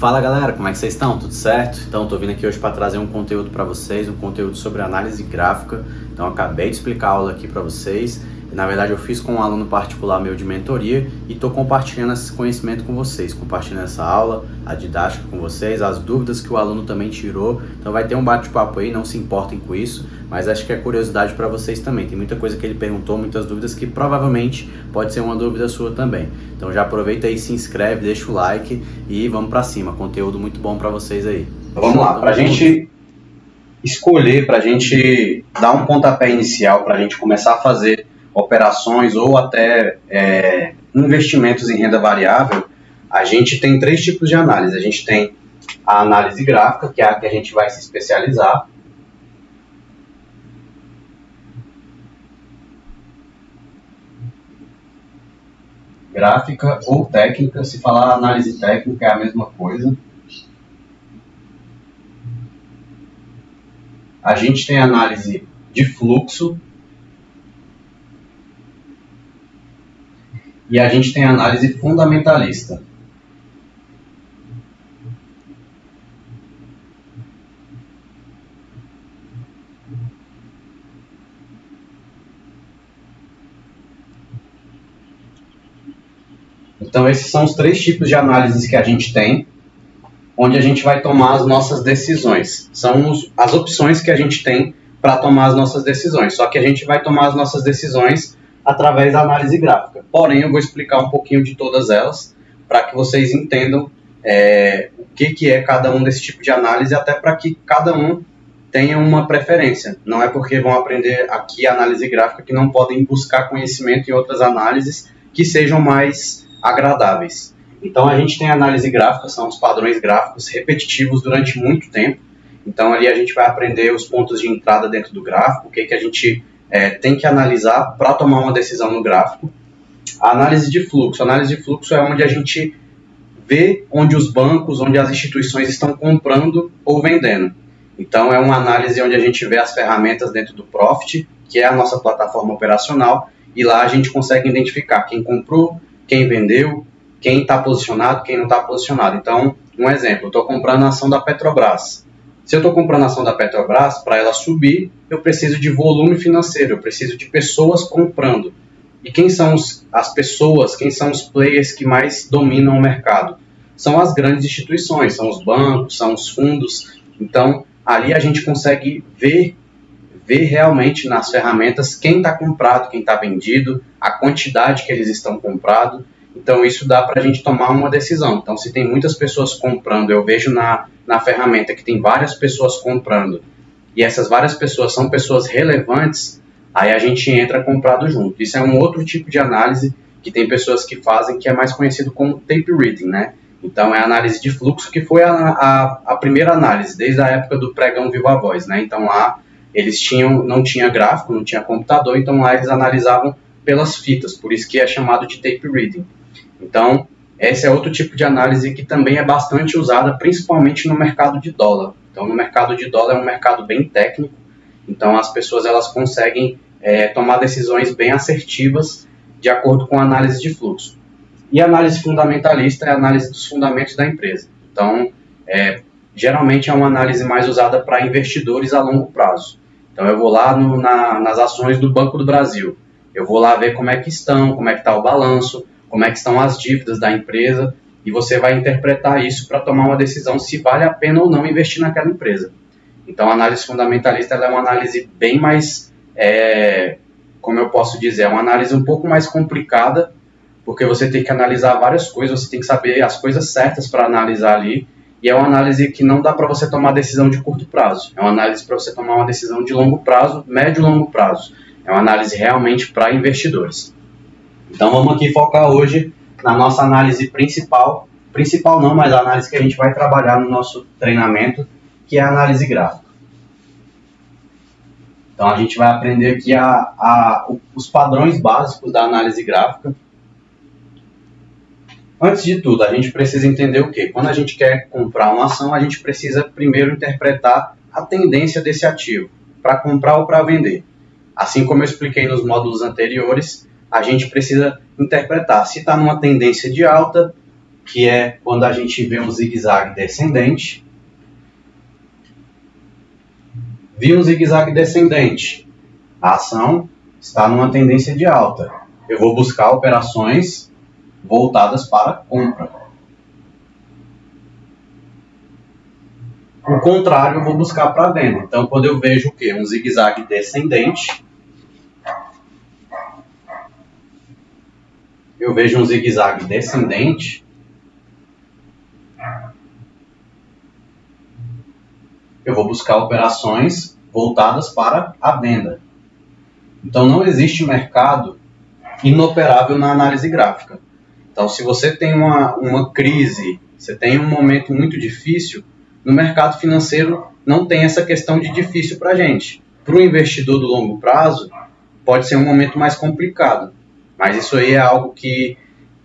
Fala galera, como é que vocês estão? Tudo certo? Então tô vindo aqui hoje para trazer um conteúdo para vocês, um conteúdo sobre análise gráfica. Então acabei de explicar a aula aqui para vocês. E, na verdade eu fiz com um aluno particular meu de mentoria e tô compartilhando esse conhecimento com vocês, compartilhando essa aula, a didática com vocês, as dúvidas que o aluno também tirou. Então vai ter um bate-papo aí, não se importem com isso, mas acho que é curiosidade para vocês também. Tem muita coisa que ele perguntou, muitas dúvidas que provavelmente pode ser uma dúvida sua também. Então já aproveita aí, se inscreve, deixa o like e vamos para cima. Conteúdo muito bom para vocês aí. Então, vamos lá, para a gente escolher, para a gente dar um pontapé inicial, para a gente começar a fazer operações ou até investimentos em renda variável, a gente tem três tipos de análise. A gente tem a análise gráfica, que é a que a gente vai se especializar. Gráfica ou técnica, se falar análise técnica é a mesma coisa. A gente tem análise de fluxo e a gente tem análise fundamentalista. Então, esses são os três tipos de análises que a gente tem, onde a gente vai tomar as nossas decisões. São as opções que a gente tem para tomar as nossas decisões. Só que a gente vai tomar as nossas decisões através da análise gráfica. Porém, eu vou explicar um pouquinho de todas elas para que vocês entendam o que é cada um desse tipo de análise, até para que cada um tenha uma preferência. Não é porque vão aprender aqui a análise gráfica que não podem buscar conhecimento em outras análises que sejam mais agradáveis. Então, a gente tem a análise gráfica, são os padrões gráficos repetitivos durante muito tempo. Então, ali a gente vai aprender os pontos de entrada dentro do gráfico, o que a gente tem que analisar para tomar uma decisão no gráfico. A análise de fluxo. A análise de fluxo é onde a gente vê onde os bancos, onde as instituições estão comprando ou vendendo. Então, é uma análise onde a gente vê as ferramentas dentro do Profit, que é a nossa plataforma operacional, e lá a gente consegue identificar quem comprou, quem vendeu, quem está posicionado, quem não está posicionado. Então, um exemplo, eu estou comprando a ação da Petrobras. Se eu estou comprando a ação da Petrobras, para ela subir, eu preciso de volume financeiro, eu preciso de pessoas comprando. E quem são as pessoas, quem são os players que mais dominam o mercado? São as grandes instituições, são os bancos, são os fundos. Então, ali a gente consegue ver realmente nas ferramentas quem está comprado, quem está vendido, a quantidade que eles estão comprando. Então, isso dá para a gente tomar uma decisão. Então, se tem muitas pessoas comprando, eu vejo na ferramenta que tem várias pessoas comprando, e essas várias pessoas são pessoas relevantes, aí a gente entra comprado junto. Isso é um outro tipo de análise que tem pessoas que fazem, que é mais conhecido como tape reading, né? Então, é a análise de fluxo, que foi a primeira análise, desde a época do pregão Viva Voz, né? Então, lá eles não tinha gráfico, não tinha computador, então lá eles analisavam pelas fitas, por isso que é chamado de tape reading. Então, esse é outro tipo de análise que também é bastante usada, principalmente no mercado de dólar. Então, no mercado de dólar é um mercado bem técnico, então as pessoas elas conseguem tomar decisões bem assertivas de acordo com a análise de fluxo. E a análise fundamentalista é a análise dos fundamentos da empresa. Então, geralmente é uma análise mais usada para investidores a longo prazo. Então, eu vou lá nas ações do Banco do Brasil, eu vou lá ver como é que estão, como é que está o balanço, como é que estão as dívidas da empresa, e você vai interpretar isso para tomar uma decisão se vale a pena ou não investir naquela empresa. Então, a análise fundamentalista ela é uma análise bem mais, como eu posso dizer, é uma análise um pouco mais complicada, porque você tem que analisar várias coisas, você tem que saber as coisas certas para analisar ali, e é uma análise que não dá para você tomar decisão de curto prazo, é uma análise para você tomar uma decisão de longo prazo, médio e longo prazo. É uma análise realmente para investidores. Então vamos aqui focar hoje na nossa análise principal não, mas a análise que a gente vai trabalhar no nosso treinamento, que é a análise gráfica. Então a gente vai aprender aqui os padrões básicos da análise gráfica. Antes de tudo, a gente precisa entender o quê? Quando a gente quer comprar uma ação, a gente precisa primeiro interpretar a tendência desse ativo, para comprar ou para vender. Assim como eu expliquei nos módulos anteriores, a gente precisa interpretar se está numa tendência de alta que é quando a gente vê um zigue-zague descendente. Vi um zigue-zague descendente, a ação está numa tendência de alta. Eu vou buscar operações voltadas para compra. O contrário, eu vou buscar para venda. Então, quando eu vejo o quê? Um zigue-zague descendente, eu vejo um zigue-zague descendente, eu vou buscar operações voltadas para a venda. Então, não existe mercado inoperável na análise gráfica. Então, se você tem uma crise, você tem um momento muito difícil, no mercado financeiro não tem essa questão de difícil para a gente. Para o investidor do longo prazo, pode ser um momento mais complicado. Mas isso aí é algo que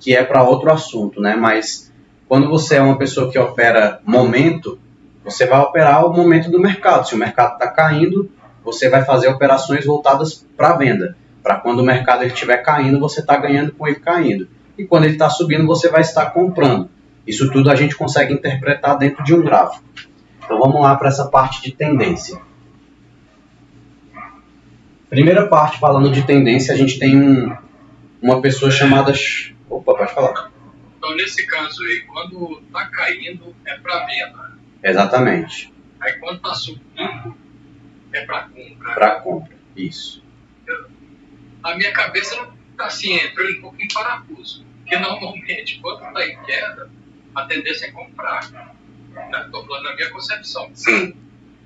é para outro assunto, né? Mas quando você é uma pessoa que opera momento, você vai operar o momento do mercado. Se o mercado está caindo, você vai fazer operações voltadas para a venda. Para quando o mercado estiver caindo, você está ganhando com ele caindo. E quando ele está subindo, você vai estar comprando. Isso tudo a gente consegue interpretar dentro de um gráfico. Então vamos lá para essa parte de tendência. Primeira parte, falando de tendência, a gente tem uma pessoa chamada... Opa, pode falar. Então, nesse caso aí, quando está caindo, é para venda. Exatamente. Aí, quando está subindo, é para compra. Para compra, isso. A minha cabeça está assim, entrando um pouco em parafuso. Porque, normalmente, quando está em queda, a tendência é comprar. Estou falando na minha concepção. Sim.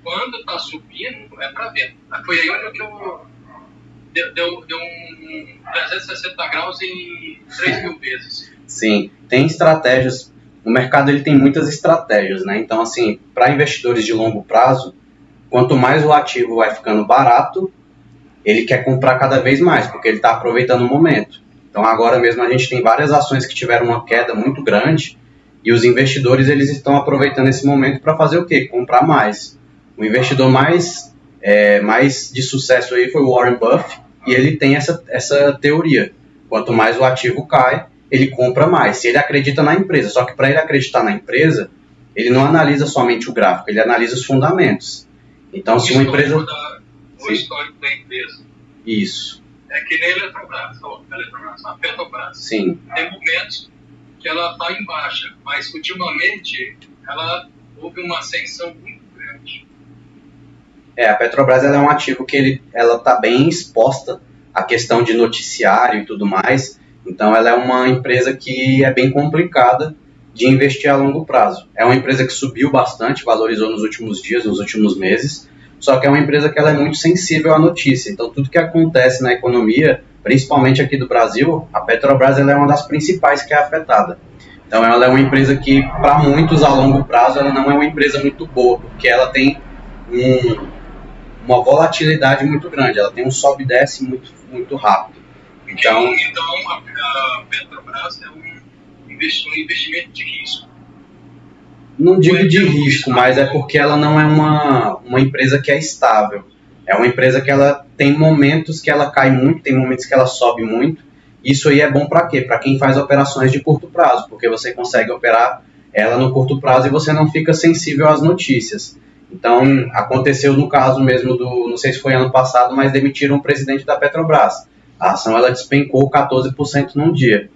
Quando está subindo, é para venda. Foi aí onde eu... Deu um 360 graus em 3.000 vezes. Sim, tem estratégias. O mercado ele tem muitas estratégias, né? Então, assim, para investidores de longo prazo, quanto mais o ativo vai ficando barato, ele quer comprar cada vez mais, porque ele está aproveitando o momento. Então, agora mesmo a gente tem várias ações que tiveram uma queda muito grande e os investidores eles estão aproveitando esse momento para fazer o quê? Comprar mais. O investidor mais de sucesso aí foi o Warren Buffett, e ele tem essa teoria. Quanto mais o ativo cai, ele compra mais. Se ele acredita na empresa. Só que para ele acreditar na empresa, ele não analisa somente o gráfico, ele analisa os fundamentos. Então, se uma empresa... O histórico da empresa. Isso. É que nem a Eletrobras, a Petrobras. Sim. Tem momentos que ela está em baixa, mas ultimamente houve uma ascensão muito grande. A Petrobras ela é um ativo que ela está bem exposta à questão de noticiário e tudo mais. Então, ela é uma empresa que é bem complicada de investir a longo prazo. É uma empresa que subiu bastante, valorizou nos últimos dias, nos últimos meses, só que é uma empresa que ela é muito sensível à notícia. Então, tudo que acontece na economia, principalmente aqui do Brasil, a Petrobras ela é uma das principais que é afetada. Então, ela é uma empresa que, para muitos, a longo prazo, ela não é uma empresa muito boa, porque ela tem uma volatilidade muito grande, ela tem um sobe e desce muito, muito rápido. Então a Petrobras é um investimento de risco. Não digo de risco, mas é porque ela não é uma empresa que é estável. É uma empresa que ela tem momentos que ela cai muito, tem momentos que ela sobe muito. Isso aí é bom para quê? Para quem faz operações de curto prazo, porque você consegue operar ela no curto prazo e você não fica sensível às notícias. Então, aconteceu no caso mesmo não sei se foi ano passado, mas demitiram o presidente da Petrobras. A ação ela despencou 14% num dia.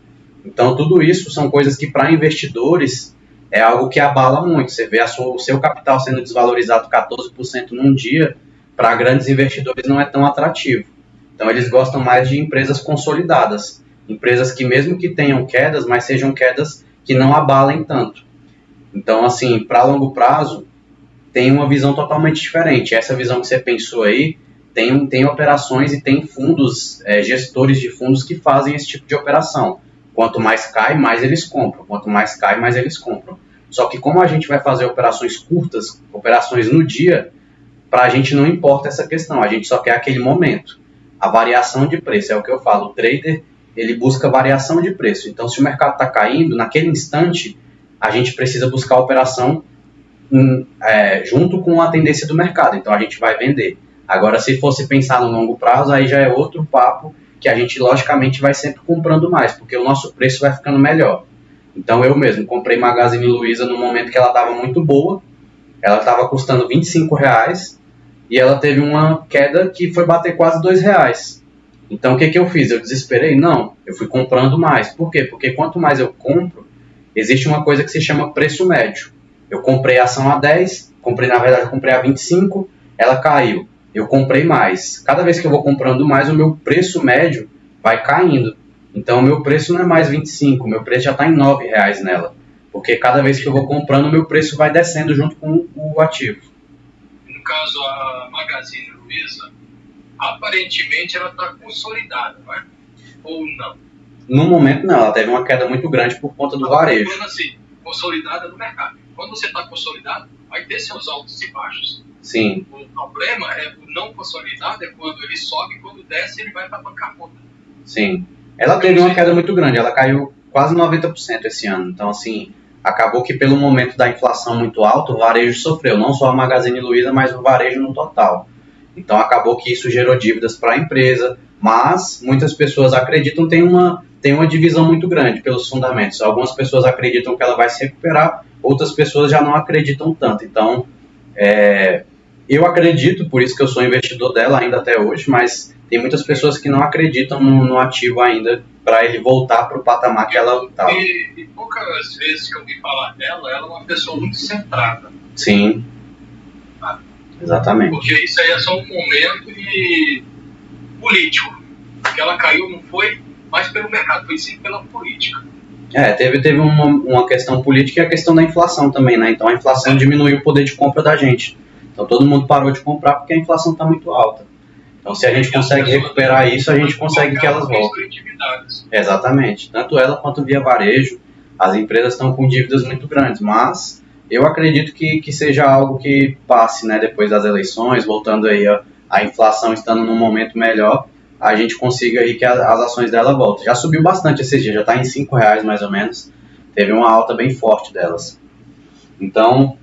Então, tudo isso são coisas que para investidores é algo que abala muito. Você vê o seu capital sendo desvalorizado 14% num dia, para grandes investidores não é tão atrativo. Então, eles gostam mais de empresas consolidadas. Empresas que mesmo que tenham quedas, mas sejam quedas que não abalem tanto. Então, assim, para longo prazo, tem uma visão totalmente diferente. Essa visão que você pensou aí, tem operações e tem fundos, gestores de fundos que fazem esse tipo de operação. Quanto mais cai, mais eles compram. Quanto mais cai, mais eles compram. Só que como a gente vai fazer operações curtas, operações no dia, para a gente não importa essa questão. A gente só quer aquele momento. A variação de preço, é o que eu falo. O trader, ele busca variação de preço. Então, se o mercado está caindo, naquele instante, a gente precisa buscar a operação junto com a tendência do mercado. Então, a gente vai vender. Agora, se fosse pensar no longo prazo, aí já é outro papo, que a gente, logicamente, vai sempre comprando mais, porque o nosso preço vai ficando melhor. Então eu mesmo comprei Magazine Luiza no momento que ela estava muito boa, ela estava custando R$ 25 e ela teve uma queda que foi bater quase R$ 2. Então o que eu fiz? Eu desesperei? Não, eu fui comprando mais. Por quê? Porque quanto mais eu compro, existe uma coisa que se chama preço médio. Eu comprei a ação a 10, na verdade eu comprei a 25, ela caiu. Eu comprei mais. Cada vez que eu vou comprando mais, o meu preço médio vai caindo. Então o meu preço não é mais 25, o meu preço já está em R$ 9 nela. Porque cada vez que eu vou comprando, o meu preço vai descendo junto com o ativo. No caso, a Magazine Luiza, aparentemente ela está consolidada, não é? Ou não? No momento não, ela teve uma queda muito grande por conta do varejo. Quando assim, consolidada no mercado. Quando você está consolidado, vai ter seus altos e baixos. Sim. O problema é o não consolidado, é quando ele sobe e quando desce ele vai para a bancarrota. Sim. Ela teve uma queda muito grande, ela caiu quase 90% esse ano. Então, assim, acabou que pelo momento da inflação muito alta, o varejo sofreu, não só a Magazine Luiza, mas o varejo no total. Então, acabou que isso gerou dívidas para a empresa, mas muitas pessoas acreditam, tem uma divisão muito grande pelos fundamentos. Algumas pessoas acreditam que ela vai se recuperar, outras pessoas já não acreditam tanto. Então, eu acredito, por isso que eu sou investidor dela ainda até hoje, mas tem muitas pessoas que não acreditam no ativo ainda para ele voltar para o patamar que ela estava. E poucas vezes que eu ouvi falar dela, ela é uma pessoa muito centrada. Sim, exatamente. Porque isso aí é só um momento político. Porque ela caiu não foi mais pelo mercado, foi sim pela política. Teve uma questão política e a questão da inflação também, né? Então a inflação diminuiu o poder de compra da gente. Então todo mundo parou de comprar porque a inflação está muito alta. Então se a gente consegue recuperar isso, a gente consegue que elas voltem. Exatamente. Tanto ela quanto via varejo, as empresas estão com dívidas muito grandes, mas eu acredito que seja algo que passe, né? Depois das eleições, voltando aí a inflação estando num momento melhor, a gente consiga aí que as ações dela voltem. Já subiu bastante esses dias, já está em R$ 5 mais ou menos. Teve uma alta bem forte delas. Então,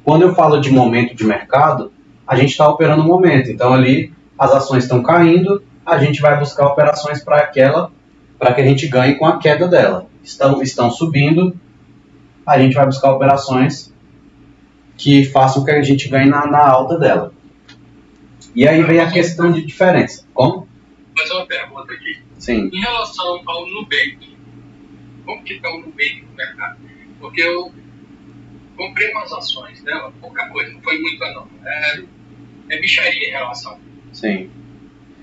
quando eu falo de momento de mercado, a gente está operando no momento. Então, ali, as ações estão caindo, a gente vai buscar operações para que a gente ganhe com a queda dela. Estão subindo, a gente vai buscar operações que façam que a gente ganhe na alta dela. E aí vem a questão de diferença. Como? Vou fazer uma pergunta aqui. Sim. Em relação ao Nubank, como que está o Nubank no mercado? Porque eu comprei umas ações dela, pouca coisa, não foi muita não. É bicharia em relação. Sim.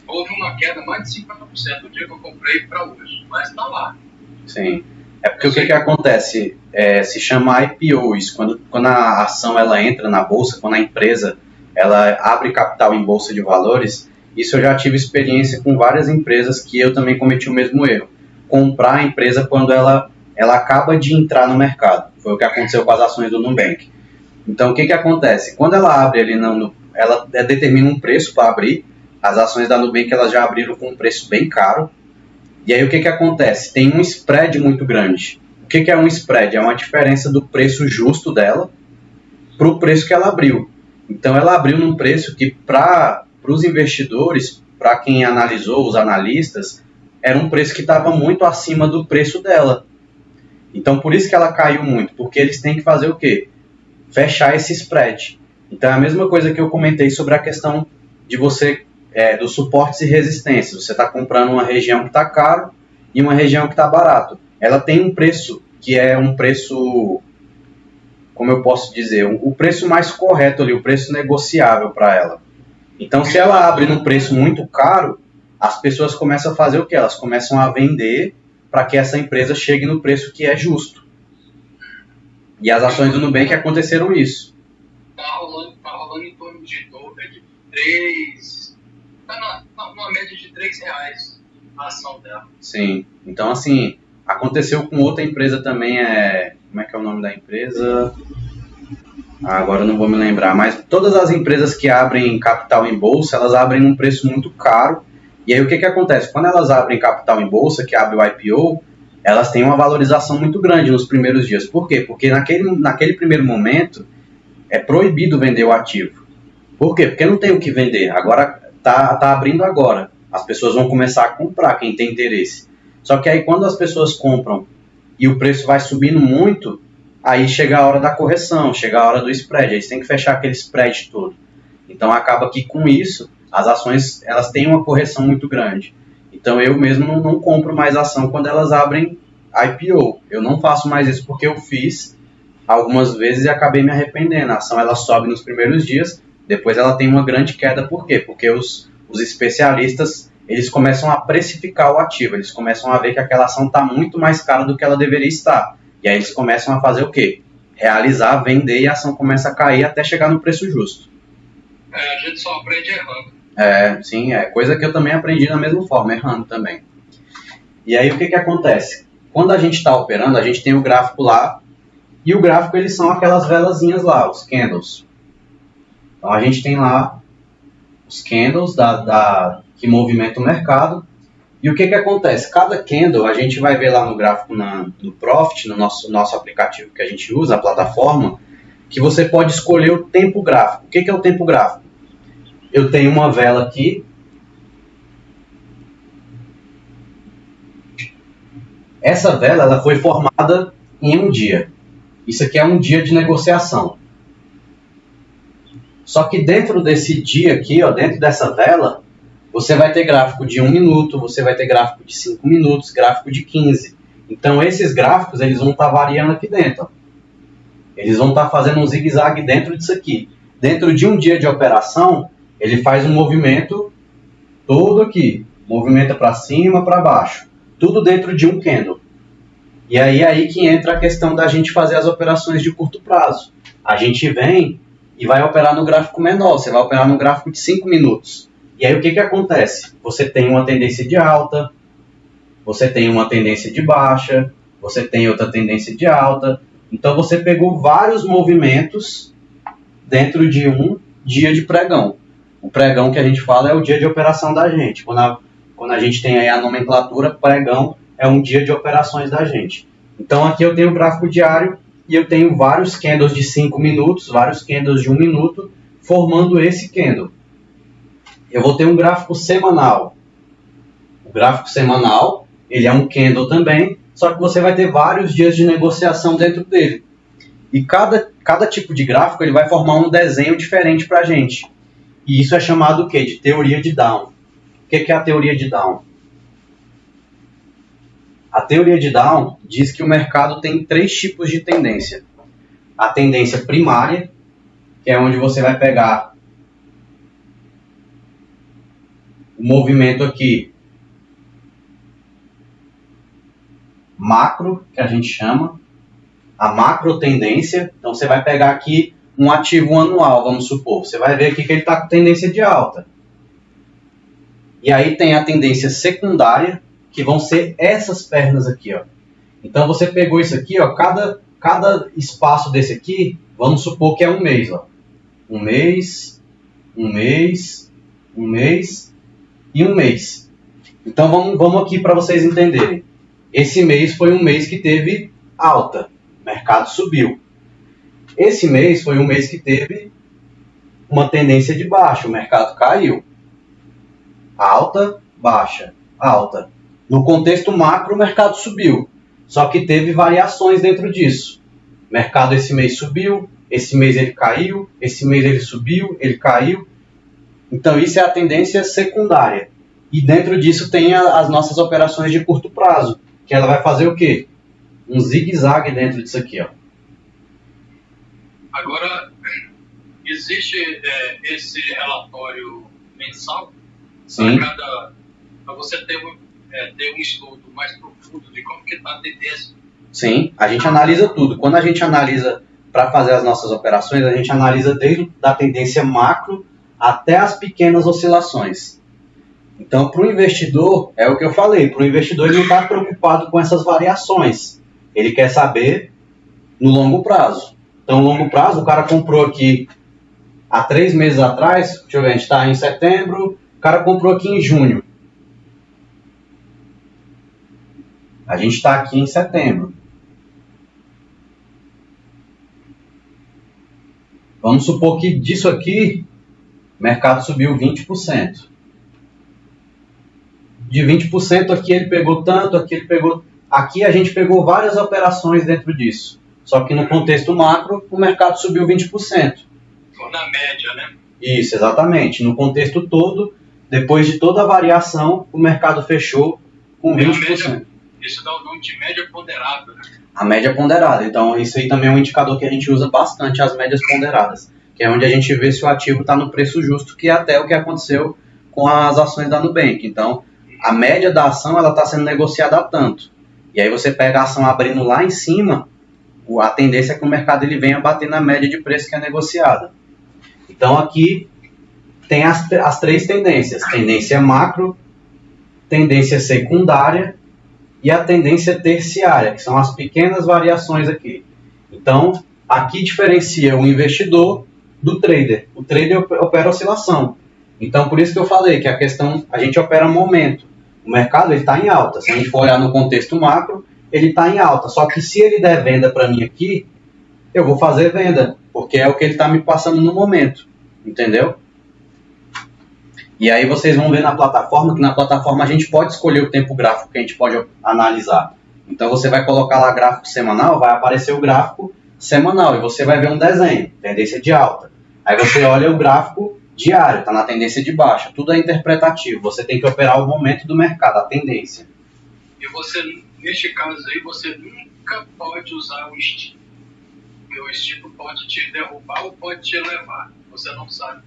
Houve uma queda mais de 50% do dia que eu comprei para hoje, mas está lá. Sim. É porque o que acontece? Se chama IPO isso. Quando a ação ela entra na bolsa, quando a empresa ela abre capital em bolsa de valores, isso eu já tive experiência com várias empresas que eu também cometi o mesmo erro. Comprar a empresa quando ela acaba de entrar no mercado. Foi o que aconteceu com as ações do Nubank. Então, o que acontece? Quando ela abre ali, ela determina um preço para abrir. As ações da Nubank elas já abriram com um preço bem caro. E aí, o que acontece? Tem um spread muito grande. O que é um spread? É uma diferença do preço justo dela para o preço que ela abriu. Então, ela abriu num preço que, para os investidores, para quem analisou, os analistas, era um preço que estava muito acima do preço dela. Então, por isso que ela caiu muito, porque eles têm que fazer o quê? Fechar esse spread. Então, é a mesma coisa que eu comentei sobre a questão de você, dos suportes e resistências. Você está comprando uma região que está caro e uma região que está barato. Ela tem um preço que é um preço, como eu posso dizer, o preço mais correto ali, o preço negociável para ela. Então, se ela abre num preço muito caro, as pessoas começam a fazer o quê? Elas começam a vender para que essa empresa chegue no preço que é justo. E as ações do Nubank aconteceram isso. Está rolando em torno de 3... Está numa média de R$3 a ação dela. Sim. Então, assim, aconteceu com outra empresa também, como é que é o nome da empresa? Agora eu não vou me lembrar, mas todas as empresas que abrem capital em bolsa, elas abrem num preço muito caro. E aí o que acontece? Quando elas abrem capital em bolsa, que abre o IPO, elas têm uma valorização muito grande nos primeiros dias. Por quê? Porque naquele primeiro momento é proibido vender o ativo. Por quê? Porque não tem o que vender. Agora tá abrindo agora. As pessoas vão começar a comprar, quem tem interesse. Só que aí quando as pessoas compram e o preço vai subindo muito, aí chega a hora da correção, chega a hora do spread, aí você tem que fechar aquele spread todo. Então acaba que com isso, as ações elas têm uma correção muito grande. Então eu mesmo não compro mais ação quando elas abrem IPO. Eu não faço mais isso porque eu fiz algumas vezes e acabei me arrependendo. A ação ela sobe nos primeiros dias, depois ela tem uma grande queda. Por quê? Porque os especialistas eles começam a precificar o ativo, eles começam a ver que aquela ação está muito mais cara do que ela deveria estar. E aí eles começam a fazer o quê? Realizar, vender e a ação começa a cair até chegar no preço justo. A gente só aprende errando. Sim, é coisa que eu também aprendi da mesma forma, errando também. E aí o que acontece? Quando a gente está operando, a gente tem o gráfico lá, e o gráfico eles são aquelas velazinhas lá, os candles. Então a gente tem lá os candles que movimentam o mercado. E o que acontece? Cada candle, a gente vai ver lá no gráfico no Profit, no nosso aplicativo que a gente usa, a plataforma, que você pode escolher o tempo gráfico. O que é o tempo gráfico? Eu tenho uma vela aqui. Essa vela ela foi formada em um dia. Isso aqui é um dia de negociação. Só que dentro desse dia aqui, ó, dentro dessa vela, você vai ter gráfico de 1 minuto, você vai ter gráfico de 5 minutos, gráfico de 15. Então esses gráficos eles vão estar variando aqui dentro. Ó. Eles vão estar fazendo um zigue-zague dentro disso aqui. Dentro de um dia de operação, ele faz um movimento todo aqui. Movimenta para cima, para baixo. Tudo dentro de um candle. E aí que entra a questão da gente fazer as operações de curto prazo. A gente vem e vai operar no gráfico menor. Você vai operar no gráfico de 5 minutos. E aí o que acontece? Você tem uma tendência de alta, você tem uma tendência de baixa, você tem outra tendência de alta. Então você pegou vários movimentos dentro de um dia de pregão. O pregão que a gente fala é o dia de operação da gente. Quando a gente tem aí a nomenclatura, pregão é um dia de operações da gente. Então aqui eu tenho o gráfico diário e eu tenho vários candles de 5 minutos, vários candles de 1 minuto, formando esse candle. Eu vou ter um gráfico semanal. O gráfico semanal, ele é um candle também, só que você vai ter vários dias de negociação dentro dele. E cada tipo de gráfico ele vai formar um desenho diferente para a gente. E isso é chamado o quê? De teoria de Down. O que é a teoria de Down? A teoria de Down diz que o mercado tem 3 tipos de tendência. A tendência primária, que é onde você vai pegar o movimento aqui macro, que a gente chama, a macro tendência. Então você vai pegar aqui um ativo anual, vamos supor. Você vai ver aqui que ele está com tendência de alta. E aí tem a tendência secundária, que vão ser essas pernas aqui, ó. Então você pegou isso aqui, ó, cada espaço desse aqui, vamos supor que é um mês, ó. Um mês, um mês, um mês e um mês. Então vamos aqui para vocês entenderem. Esse mês foi um mês que teve alta, o mercado subiu. Esse mês foi um mês que teve uma tendência de baixa, o mercado caiu. Alta, baixa, alta. No contexto macro, o mercado subiu. Só que teve variações dentro disso. O mercado esse mês subiu, esse mês ele caiu, esse mês ele subiu, ele caiu. Então isso é a tendência secundária. E dentro disso tem as nossas operações de curto prazo, que ela vai fazer o quê? Um zigue-zague dentro disso aqui, ó. Agora, existe esse relatório mensal? Sim. Para você ter um estudo mais profundo de como que está a tendência. Sim, a gente analisa tudo. Quando a gente analisa para fazer as nossas operações, a gente analisa desde a tendência macro até as pequenas oscilações. Então, para o investidor, é o que eu falei, para o investidor ele não está preocupado com essas variações. Ele quer saber no longo prazo. Então, no longo prazo, o cara comprou aqui há 3 meses atrás, deixa eu ver, a gente está em setembro, o cara comprou aqui em junho. A gente está aqui em setembro. Vamos supor que disso aqui, o mercado subiu 20%. De 20% aqui ele pegou tanto, aqui ele pegou Aqui a gente pegou várias operações dentro disso. Só que no contexto macro, o mercado subiu 20%. Na média, né? Isso, exatamente. No contexto todo, depois de toda a variação, o mercado fechou com 20%. Isso dá o nome de média ponderada, né? A média ponderada. Então, isso aí também é um indicador que a gente usa bastante, as médias ponderadas, que é onde a gente vê se o ativo está no preço justo, que é até o que aconteceu com as ações da Nubank. Então, a média da ação está sendo negociada a tanto. E aí você pega a ação abrindo lá em cima, a tendência é que o mercado ele venha bater na média de preço que é negociada. Então, aqui tem as três tendências. Tendência macro, tendência secundária e a tendência terciária, que são as pequenas variações aqui. Então, aqui diferencia o investidor do trader. O trader opera oscilação. Então, por isso que eu falei que a gente opera momento. O mercado está em alta. Se a gente for olhar no contexto macro, ele está em alta. Só que se ele der venda para mim aqui, eu vou fazer venda, porque é o que ele está me passando no momento. Entendeu? E aí vocês vão ver na plataforma, que na plataforma a gente pode escolher o tempo gráfico que a gente pode analisar. Então você vai colocar lá gráfico semanal, vai aparecer o gráfico semanal e você vai ver um desenho, tendência de alta. Aí você olha o gráfico diário, está na tendência de baixa. Tudo é interpretativo, você tem que operar o momento do mercado, a tendência. E você, neste caso aí, você nunca pode usar o estímulo. Porque o estímulo pode te derrubar ou pode te elevar. Você não sabe.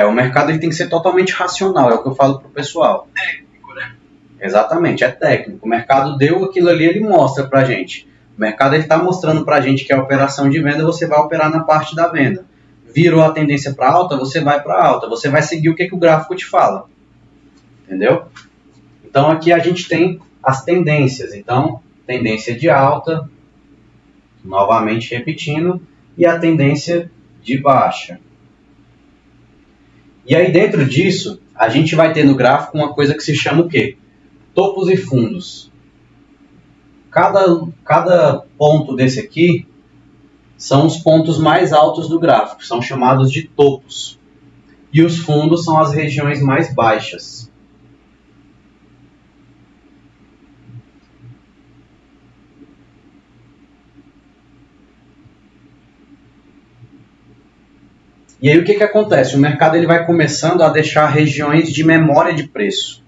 O mercado ele tem que ser totalmente racional, é o que eu falo pro pessoal. Técnico, né? Exatamente, é técnico. O mercado deu aquilo ali, ele mostra pra gente. O mercado está mostrando pra gente que a operação de venda, você vai operar na parte da venda. Virou a tendência para alta, você vai para alta. Você vai seguir o que o gráfico te fala. Entendeu? Então aqui a gente tem as tendências. Então, tendência de alta, novamente repetindo, e a tendência de baixa. E aí dentro disso, a gente vai ter no gráfico uma coisa que se chama o quê? Topos e fundos. Cada ponto desse aqui são os pontos mais altos do gráfico, são chamados de topos. E os fundos são as regiões mais baixas. E aí o que acontece? O mercado ele vai começando a deixar regiões de memória de preço,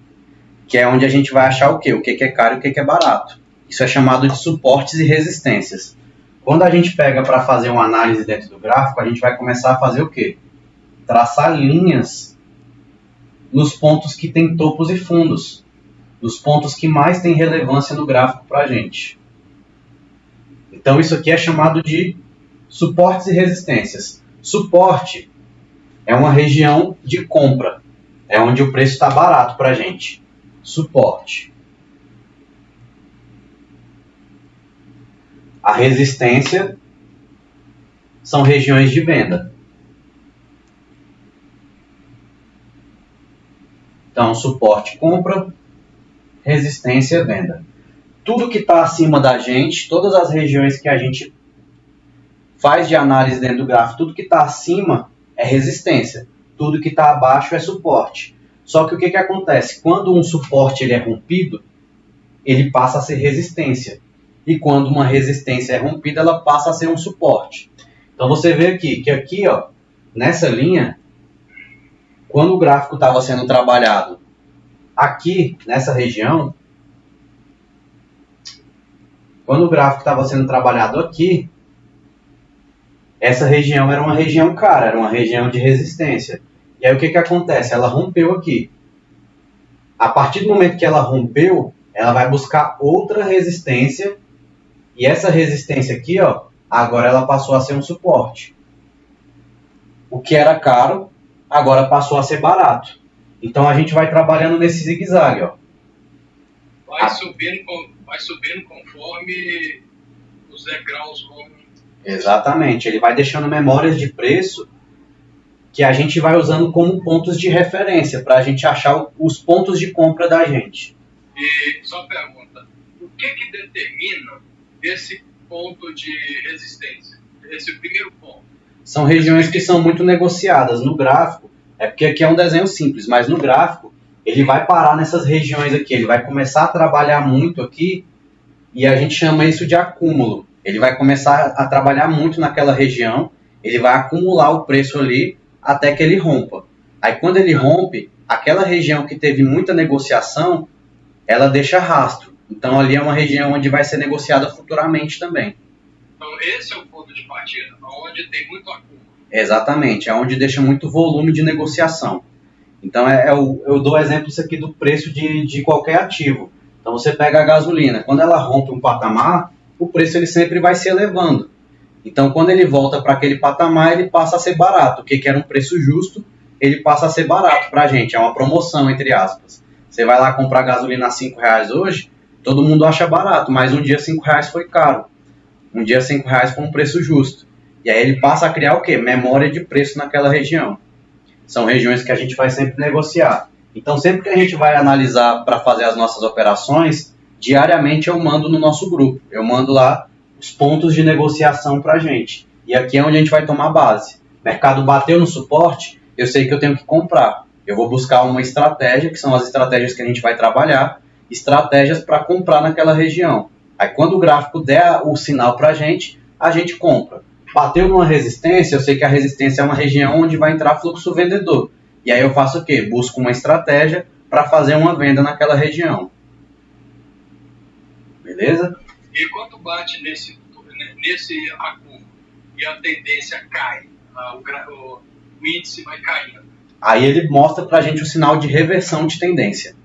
que é onde a gente vai achar o quê? O que é caro e o que é barato. Isso é chamado de suportes e resistências. Quando a gente pega para fazer uma análise dentro do gráfico, a gente vai começar a fazer o quê? Traçar linhas nos pontos que tem topos e fundos, nos pontos que mais tem relevância no gráfico para a gente. Então isso aqui é chamado de suportes e resistências. Suporte é uma região de compra, é onde o preço está barato para a gente. Suporte. A resistência são regiões de venda. Então, suporte compra, resistência venda. Tudo que está acima da gente, todas as regiões que a gente faz de análise dentro do gráfico, tudo que está acima é resistência. Tudo que está abaixo é suporte. Só que o que acontece? Quando um suporte ele é rompido, ele passa a ser resistência. E quando uma resistência é rompida, ela passa a ser um suporte. Então você vê aqui, que aqui, ó, nessa linha, quando o gráfico estava sendo trabalhado aqui, nessa região, quando o gráfico estava sendo trabalhado aqui, essa região era uma região cara, era uma região de resistência. E aí o que acontece? Ela rompeu aqui. A partir do momento que ela rompeu, ela vai buscar outra resistência. E essa resistência aqui, ó, agora ela passou a ser um suporte. O que era caro, agora passou a ser barato. Então a gente vai trabalhando nesse zigue-zague, ó. Vai subindo conforme os degraus vão... Exatamente. Ele vai deixando memórias de preço que a gente vai usando como pontos de referência para a gente achar os pontos de compra da gente. E só pergunta, o que determina esse ponto de resistência? Esse primeiro ponto? São regiões que são muito negociadas. No gráfico, é porque aqui é um desenho simples, mas no gráfico ele vai parar nessas regiões aqui. Ele vai começar a trabalhar muito aqui e a gente chama isso de acúmulo. Ele vai começar a trabalhar muito naquela região, ele vai acumular o preço ali até que ele rompa. Aí quando ele rompe, aquela região que teve muita negociação, ela deixa rastro. Então ali é uma região onde vai ser negociada futuramente também. Então esse é o ponto de partida, onde tem muito acúmulo. Exatamente, é onde deixa muito volume de negociação. Então eu dou exemplo isso aqui do preço de qualquer ativo. Então você pega a gasolina, quando ela rompe um patamar, o preço ele sempre vai se elevando. Então quando ele volta para aquele patamar, ele passa a ser barato. O que era um preço justo, ele passa a ser barato para a gente, é uma promoção entre aspas. Você vai lá comprar gasolina a R$5 hoje, todo mundo acha barato, mas um dia R$5 foi caro. Um dia R$5 foi um preço justo. E aí ele passa a criar o quê? Memória de preço naquela região. São regiões que a gente vai sempre negociar. Então, sempre que a gente vai analisar para fazer as nossas operações, diariamente eu mando no nosso grupo. Eu mando lá os pontos de negociação para a gente. E aqui é onde a gente vai tomar base. Mercado bateu no suporte, eu sei que eu tenho que comprar. Eu vou buscar uma estratégia, que são as estratégias que a gente vai trabalhar, estratégias para comprar naquela região. Aí, quando o gráfico der o sinal para a gente compra. Bateu numa resistência, eu sei que a resistência é uma região onde vai entrar fluxo vendedor. E aí eu faço o quê? Busco uma estratégia para fazer uma venda naquela região. Beleza? E quando bate nesse acúmulo e a tendência cai, o índice vai caindo. Aí ele mostra para a gente o sinal de reversão de tendência.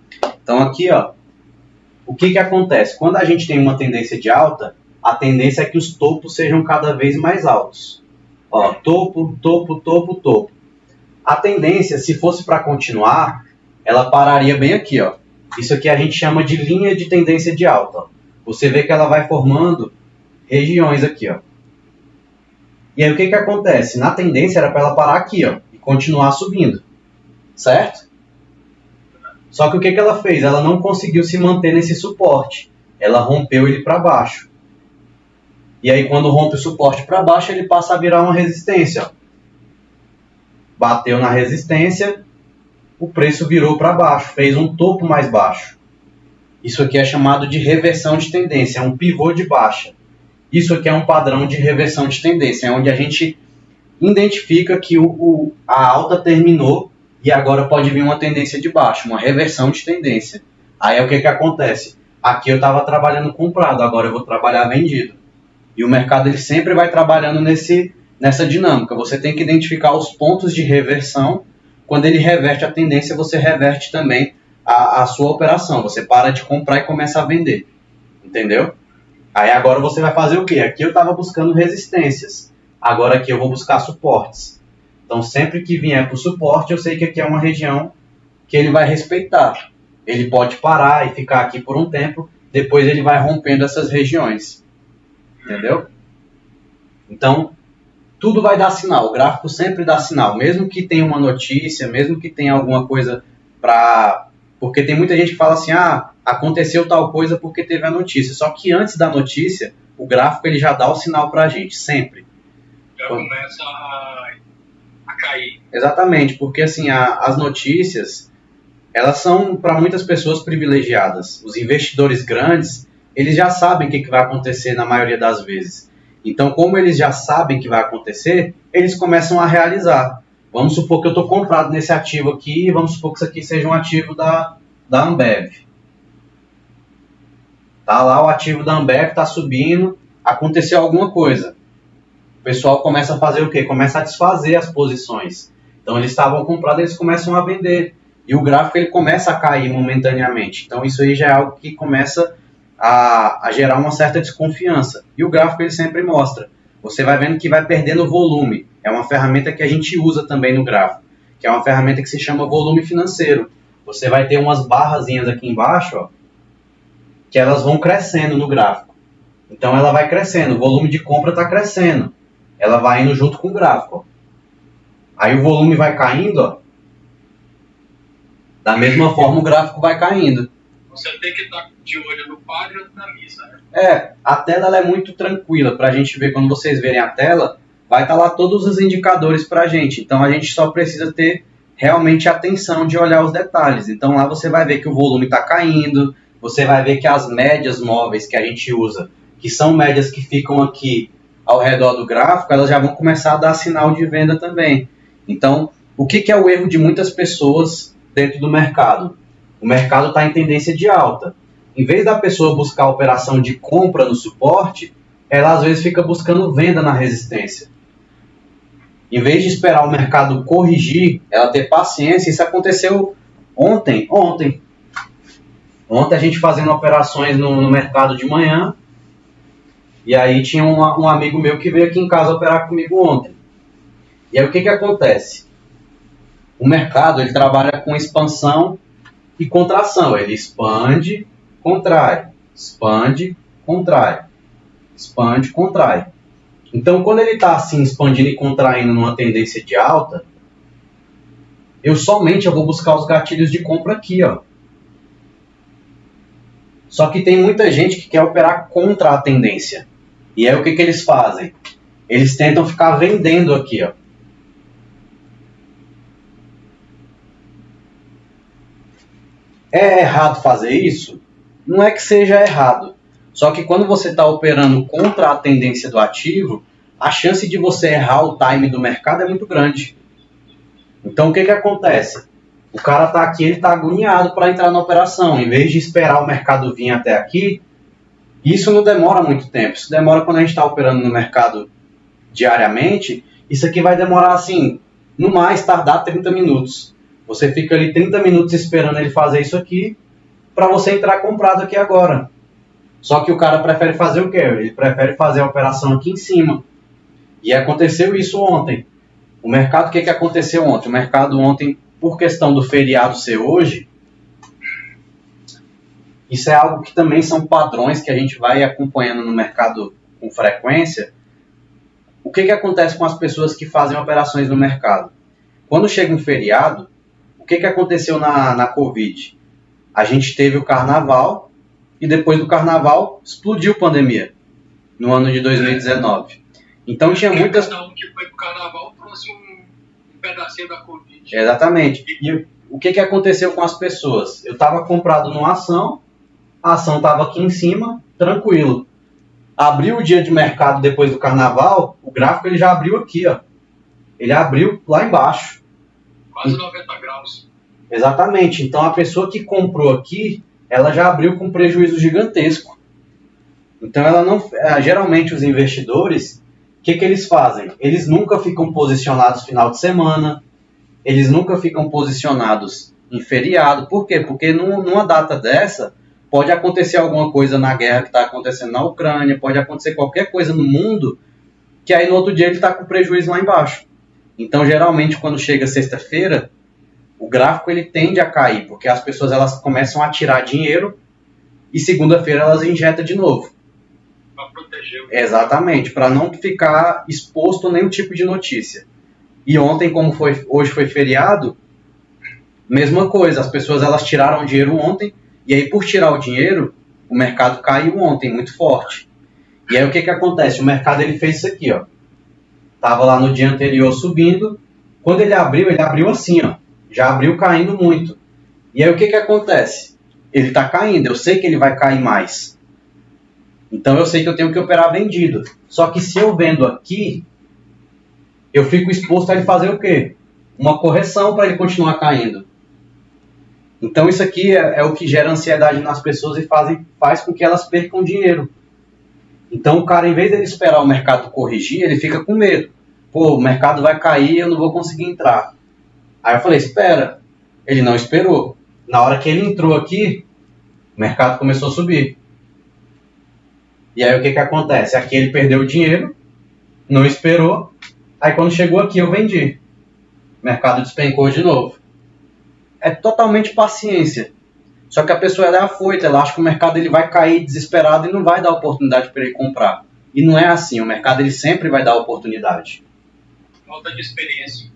Então aqui, ó, o que acontece? Quando a gente tem uma tendência de alta, a tendência é que os topos sejam cada vez mais altos. Ó, topo, topo, topo, topo. A tendência, se fosse para continuar, ela pararia bem aqui, ó. Isso aqui a gente chama de linha de tendência de alta. Ó. Você vê que ela vai formando regiões aqui, ó. E aí o que acontece? Na tendência era para ela parar aqui, ó, e continuar subindo. Certo? Só que o que ela fez? Ela não conseguiu se manter nesse suporte. Ela rompeu ele para baixo. E aí, quando rompe o suporte para baixo, ele passa a virar uma resistência. Ó. Bateu na resistência, o preço virou para baixo, fez um topo mais baixo. Isso aqui é chamado de reversão de tendência, é um pivô de baixa. Isso aqui é um padrão de reversão de tendência, é onde a gente identifica que a alta terminou e agora pode vir uma tendência de baixa, uma reversão de tendência. Aí o que acontece? Aqui eu estava trabalhando comprado, agora eu vou trabalhar vendido. E o mercado ele sempre vai trabalhando nessa dinâmica. Você tem que identificar os pontos de reversão. Quando ele reverte a tendência, você reverte também a sua operação. Você para de comprar e começa a vender. Entendeu? Aí agora você vai fazer o quê? Aqui eu estava buscando resistências. Agora aqui eu vou buscar suportes. Então sempre que vier para o suporte, eu sei que aqui é uma região que ele vai respeitar. Ele pode parar e ficar aqui por um tempo. Depois ele vai rompendo essas regiões. Entendeu? Então, tudo vai dar sinal. O gráfico sempre dá sinal. Mesmo que tenha uma notícia, mesmo que tenha alguma coisa para... Porque tem muita gente que fala assim, aconteceu tal coisa porque teve a notícia. Só que antes da notícia, o gráfico ele já dá o sinal para a gente, sempre. Já começa a cair. Exatamente, porque assim, as notícias, elas são para muitas pessoas privilegiadas. Os investidores grandes, eles já sabem o que vai acontecer na maioria das vezes. Então, como eles já sabem que vai acontecer, eles começam a realizar. Vamos supor que eu estou comprado nesse ativo aqui, e vamos supor que isso aqui seja um ativo da Ambev. Tá lá o ativo da Ambev, está subindo, aconteceu alguma coisa. O pessoal começa a fazer o quê? Começa a desfazer as posições. Então, eles estavam comprados, eles começam a vender. E o gráfico ele começa a cair momentaneamente. Então, isso aí já é algo que começa a gerar uma certa desconfiança. E o gráfico ele sempre mostra. Você vai vendo que vai perdendo volume. É uma ferramenta que a gente usa também no gráfico, que é uma ferramenta que se chama volume financeiro. Você vai ter umas barrazinhas aqui embaixo, ó, que elas vão crescendo no gráfico. Então ela vai crescendo, o volume de compra está crescendo. Ela vai indo junto com o gráfico. Ó. Aí o volume vai caindo, ó. Da mesma forma o gráfico vai caindo. Você tem que estar de olho no padre e na missa, né? A tela ela é muito tranquila para a gente ver. Quando vocês verem a tela, vai estar lá todos os indicadores para a gente. Então a gente só precisa ter realmente atenção de olhar os detalhes. Então lá você vai ver que o volume está caindo, você vai ver que as médias móveis que a gente usa, que são médias que ficam aqui ao redor do gráfico, elas já vão começar a dar sinal de venda também. Então, o que é o erro de muitas pessoas dentro do mercado? O mercado está em tendência de alta. Em vez da pessoa buscar a operação de compra no suporte, ela às vezes fica buscando venda na resistência. Em vez de esperar o mercado corrigir, ela ter paciência. Isso aconteceu ontem. Ontem a gente fazendo operações no mercado de manhã, e aí tinha um amigo meu que veio aqui em casa operar comigo ontem. E aí o que acontece? O mercado ele trabalha com expansão e contração. Ele expande, contrai, expande, contrai, expande, contrai. Então, quando ele está assim, expandindo e contraindo numa tendência de alta, eu vou buscar os gatilhos de compra aqui, ó. Só que tem muita gente que quer operar contra a tendência. E aí o que eles fazem? Eles tentam ficar vendendo aqui, ó. É errado fazer isso? Não é que seja errado. Só que quando você está operando contra a tendência do ativo, a chance de você errar o time do mercado é muito grande. Então o que acontece? O cara está aqui, ele está agoniado para entrar na operação. Em vez de esperar o mercado vir até aqui, isso não demora muito tempo. Isso demora quando a gente está operando no mercado diariamente. Isso aqui vai demorar assim, no mais tardar 30 minutos. Você fica ali 30 minutos esperando ele fazer isso aqui para você entrar comprado aqui agora. Só que o cara prefere fazer o quê? Ele prefere fazer a operação aqui em cima. E aconteceu isso ontem. O mercado, o que aconteceu ontem? O mercado ontem, por questão do feriado ser hoje, isso é algo que também são padrões que a gente vai acompanhando no mercado com frequência. O que acontece com as pessoas que fazem operações no mercado? Quando chega um feriado, o que aconteceu na Covid? A gente teve o carnaval e depois do carnaval explodiu a pandemia no ano de 2019. Então tinha muitas... Cada um que foi pro carnaval trouxe um pedacinho da Covid. Exatamente. E o que aconteceu com as pessoas? Eu estava comprado numa ação, a ação estava aqui em cima, tranquilo. Abriu o dia de mercado depois do carnaval, o gráfico ele já abriu aqui, ó. Ele abriu lá embaixo. Quase 90 graus. Exatamente. Então a pessoa que comprou aqui, ela já abriu com prejuízo gigantesco. Então ela não... Geralmente os investidores, o que eles fazem? Eles nunca ficam posicionados final de semana, eles nunca ficam posicionados em feriado. Por quê? Porque numa data dessa, pode acontecer alguma coisa na guerra que está acontecendo na Ucrânia, pode acontecer qualquer coisa no mundo, que aí no outro dia ele está com prejuízo lá embaixo. Então, geralmente, quando chega sexta-feira, o gráfico ele tende a cair, porque as pessoas elas começam a tirar dinheiro e segunda-feira elas injetam de novo. Para proteger. Exatamente, para não ficar exposto a nenhum tipo de notícia. E ontem, como hoje foi feriado, mesma coisa, as pessoas elas tiraram dinheiro ontem, e aí por tirar o dinheiro, o mercado caiu ontem muito forte. E aí o que acontece? O mercado ele fez isso aqui, ó. Tava lá no dia anterior subindo, quando ele abriu assim, ó. Já abriu caindo muito. E aí o que acontece? Ele está caindo, eu sei que ele vai cair mais. Então eu sei que eu tenho que operar vendido. Só que se eu vendo aqui, eu fico exposto a ele fazer o quê? Uma correção para ele continuar caindo. Então isso aqui é o que gera ansiedade nas pessoas e faz com que elas percam dinheiro. Então o cara, em vez de ele esperar o mercado corrigir, ele fica com medo. Pô, o mercado vai cair, eu não vou conseguir entrar. Aí eu falei, espera. Ele não esperou. Na hora que ele entrou aqui, o mercado começou a subir. E aí o que acontece? Aqui ele perdeu o dinheiro, não esperou. Aí quando chegou aqui eu vendi. O mercado despencou de novo. É totalmente paciência. Só que a pessoa ela é afoita, ela acha que o mercado ele vai cair desesperado e não vai dar oportunidade para ele comprar. E não é assim, o mercado ele sempre vai dar oportunidade. Falta de experiência.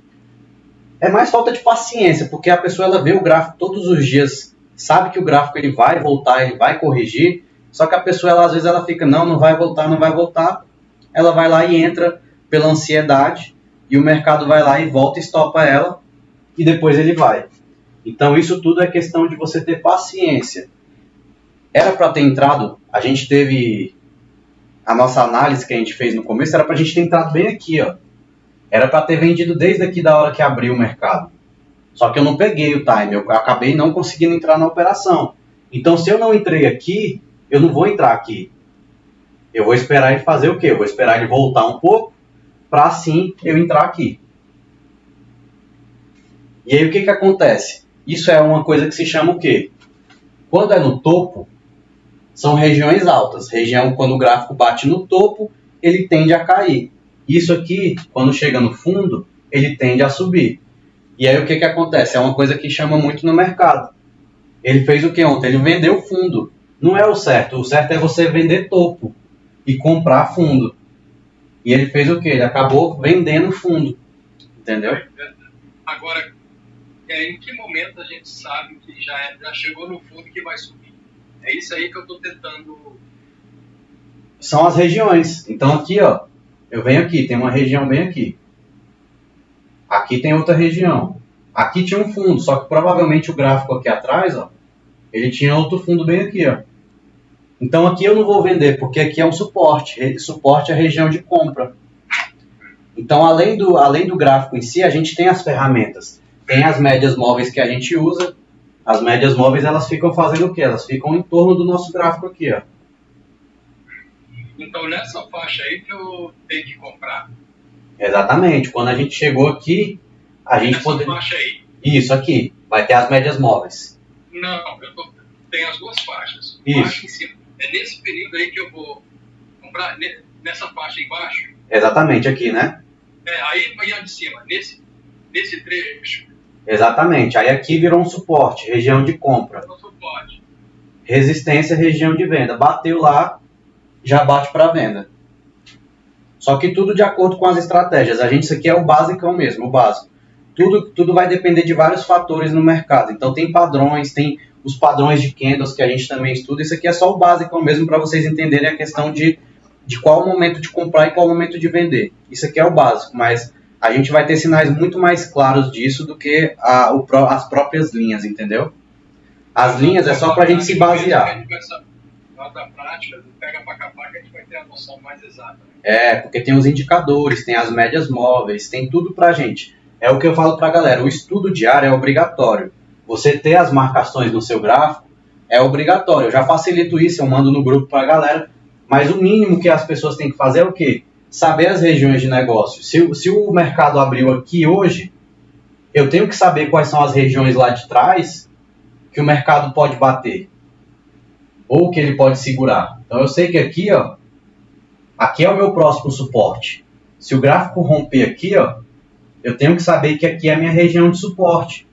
É mais falta de paciência, porque a pessoa ela vê o gráfico todos os dias, sabe que o gráfico ele vai voltar, ele vai corrigir, só que a pessoa ela, às vezes ela fica, não vai voltar, não vai voltar. Ela vai lá e entra pela ansiedade e o mercado vai lá e volta e estopa ela e depois ele vai. Então isso tudo é questão de você ter paciência. Era para ter entrado, a gente teve a nossa análise que a gente fez no começo, era para a gente ter entrado bem aqui, ó. Era para ter vendido desde aqui da hora que abriu o mercado. Só que eu não peguei o time, eu acabei não conseguindo entrar na operação. Então, se eu não entrei aqui, eu não vou entrar aqui. Eu vou esperar ele fazer o quê? Eu vou esperar ele voltar um pouco, para assim eu entrar aqui. E aí o que acontece? Isso é uma coisa que se chama o quê? Quando é no topo, são regiões altas. Região, quando o gráfico bate no topo, ele tende a cair. Isso aqui, quando chega no fundo, ele tende a subir. E aí o que acontece? É uma coisa que chama muito no mercado. Ele fez o que ontem? Ele vendeu fundo. Não é o certo. O certo é você vender topo e comprar fundo. E ele fez o que? Ele acabou vendendo fundo. Entendeu? Agora, em que momento a gente sabe que já chegou no fundo que vai subir? É isso aí que eu estou tentando... São as regiões. Então aqui, ó, eu venho aqui, tem uma região bem aqui. Aqui tem outra região. Aqui tinha um fundo, só que provavelmente o gráfico aqui atrás, ó, ele tinha outro fundo bem aqui, ó. Então aqui eu não vou vender, porque aqui é um suporte. Suporte é a região de compra. Então além do gráfico em si, a gente tem as ferramentas. Tem as médias móveis que a gente usa. As médias móveis, elas ficam fazendo o quê? Elas ficam em torno do nosso gráfico aqui, ó. Então nessa faixa aí que eu tenho que comprar. Exatamente. Quando a gente chegou aqui, a gente poderia... faixa aí. Isso, aqui. Vai ter as médias móveis. Não, tem as duas faixas. Isso. Faixa em cima. É nesse período aí que eu vou comprar, nessa faixa embaixo. Exatamente, aqui, né? Aí a de cima, nesse trecho. Exatamente. Aí aqui virou um suporte, região de compra. Um suporte. Resistência, região de venda. Bateu lá, já bate para venda. Só que tudo de acordo com as estratégias. Isso aqui é o basicão mesmo, o básico. Tudo vai depender de vários fatores no mercado. Então tem padrões, tem os padrões de candles que a gente também estuda. Isso aqui é só o basicão mesmo para vocês entenderem a questão de qual o momento de comprar e qual o momento de vender. Isso aqui é o básico, mas a gente vai ter sinais muito mais claros disso do que as próprias linhas, entendeu? As linhas é só para a gente se basear. Da prática, pega para capar que a gente vai ter a noção mais exata. Né? Porque tem os indicadores, tem as médias móveis, tem tudo para a gente. É o que eu falo para a galera, o estudo diário é obrigatório. Você ter as marcações no seu gráfico é obrigatório. Eu já facilito isso, eu mando no grupo para a galera, mas o mínimo que as pessoas têm que fazer é o quê? Saber as regiões de negócio. Se o mercado abriu aqui hoje, eu tenho que saber quais são as regiões lá de trás que o mercado pode bater. Ou que ele pode segurar. Então eu sei que aqui, ó, aqui é o meu próximo suporte. Se o gráfico romper aqui, ó, eu tenho que saber que aqui é a minha região de suporte.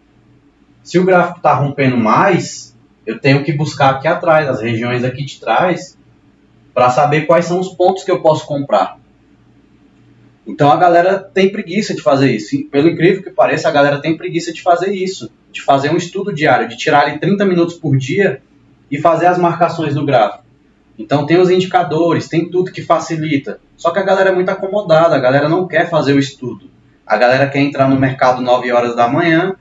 Se o gráfico está rompendo mais, eu tenho que buscar aqui atrás, as regiões aqui de trás, para saber quais são os pontos que eu posso comprar. Então a galera tem preguiça de fazer isso. E, pelo incrível que pareça, a galera tem preguiça de fazer isso. De fazer um estudo diário, de tirar ali 30 minutos por dia e fazer as marcações do gráfico. Então tem os indicadores, tem tudo que facilita. Só que a galera é muito acomodada, a galera não quer fazer o estudo. A galera quer entrar no mercado 9 horas da manhã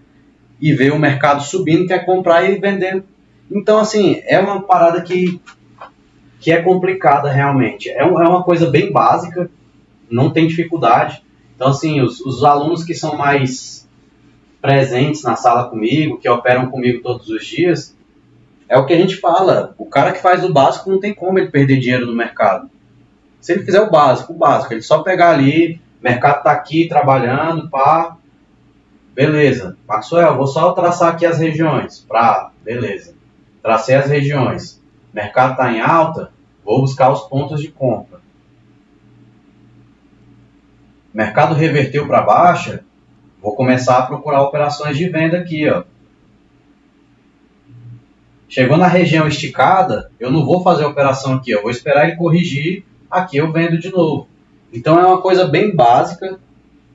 e ver o mercado subindo, quer comprar e ir vendendo. Então, assim, é uma parada que é complicada realmente. É uma coisa bem básica, não tem dificuldade. Então, assim, os alunos que são mais presentes na sala comigo, que operam comigo todos os dias, é o que a gente fala. O cara que faz o básico não tem como ele perder dinheiro no mercado. Se ele fizer o básico, ele só pegar ali, o mercado tá aqui trabalhando, pá, beleza. Maxwell, vou só traçar aqui as regiões. Beleza. Tracei as regiões. O mercado tá em alta, vou buscar os pontos de compra. O mercado reverteu para baixa, vou começar a procurar operações de venda aqui, ó. Chegou na região esticada, eu não vou fazer a operação aqui, eu vou esperar ele corrigir, aqui eu vendo de novo. Então é uma coisa bem básica,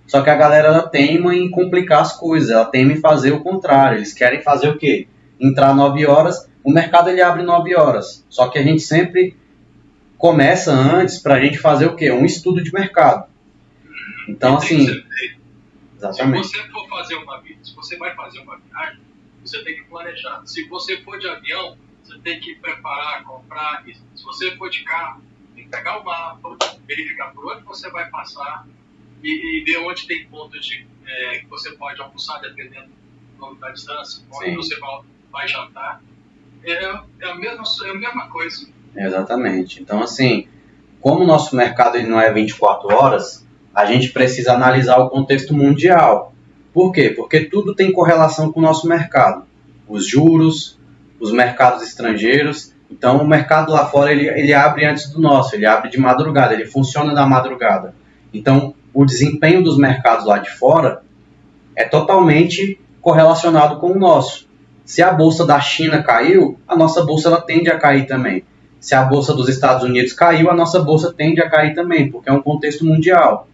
só que a galera ela teima em complicar as coisas, ela teima em fazer o contrário. Eles querem fazer o quê? Entrar 9 horas, o mercado ele abre 9 horas, só que a gente sempre começa antes para a gente fazer o quê? Um estudo de mercado. Então assim, exatamente. Se você vai fazer uma viagem, você tem que planejar. Se você for de avião, você tem que preparar, comprar. E se você for de carro, tem que pegar o mapa, verificar por onde você vai passar e ver onde tem pontos que você pode almoçar, dependendo da distância, onde você vai jantar. É a mesma coisa. Exatamente. Então, assim, como o nosso mercado ele não é 24 horas, a gente precisa analisar o contexto mundial. Por quê? Porque tudo tem correlação com o nosso mercado. Os juros, os mercados estrangeiros. Então, o mercado lá fora ele abre antes do nosso, ele abre de madrugada, ele funciona na madrugada. Então, o desempenho dos mercados lá de fora é totalmente correlacionado com o nosso. Se a bolsa da China caiu, a nossa bolsa ela tende a cair também. Se a bolsa dos Estados Unidos caiu, a nossa bolsa tende a cair também, porque é um contexto mundial.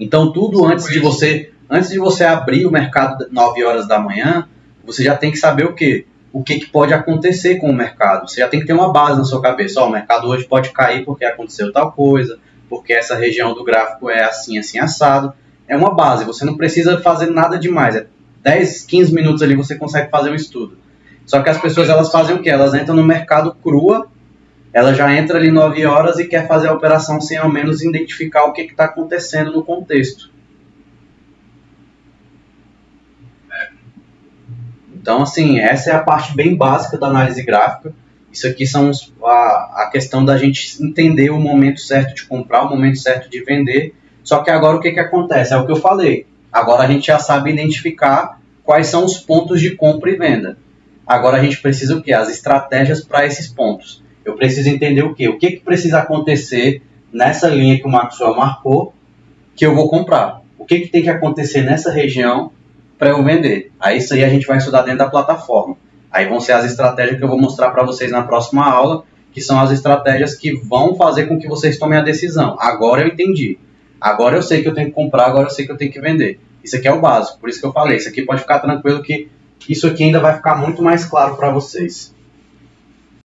Então, tudo antes de você abrir o mercado 9 horas da manhã, você já tem que saber o quê? O que pode acontecer com o mercado. Você já tem que ter uma base na sua cabeça. O mercado hoje pode cair porque aconteceu tal coisa, porque essa região do gráfico é assim, assim, assado. É uma base, você não precisa fazer nada demais. 10, 15 minutos ali você consegue fazer um estudo. Só que as pessoas elas fazem o quê? Elas entram no mercado crua, ela já entra ali 9 horas e quer fazer a operação sem ao menos identificar o que está acontecendo no contexto. Então, assim, essa é a parte bem básica da análise gráfica. Isso aqui são a questão da gente entender o momento certo de comprar, o momento certo de vender. Só que agora o que acontece? É o que eu falei. Agora a gente já sabe identificar quais são os pontos de compra e venda. Agora a gente precisa o quê? As estratégias para esses pontos. Eu preciso entender o quê? O que precisa acontecer nessa linha que o Maxwell marcou que eu vou comprar? O que tem que acontecer nessa região para eu vender? Aí isso aí a gente vai estudar dentro da plataforma. Aí vão ser as estratégias que eu vou mostrar para vocês na próxima aula, que são as estratégias que vão fazer com que vocês tomem a decisão. Agora eu entendi. Agora eu sei que eu tenho que comprar, agora eu sei que eu tenho que vender. Isso aqui é o básico, por isso que eu falei. Isso aqui pode ficar tranquilo que isso aqui ainda vai ficar muito mais claro para vocês.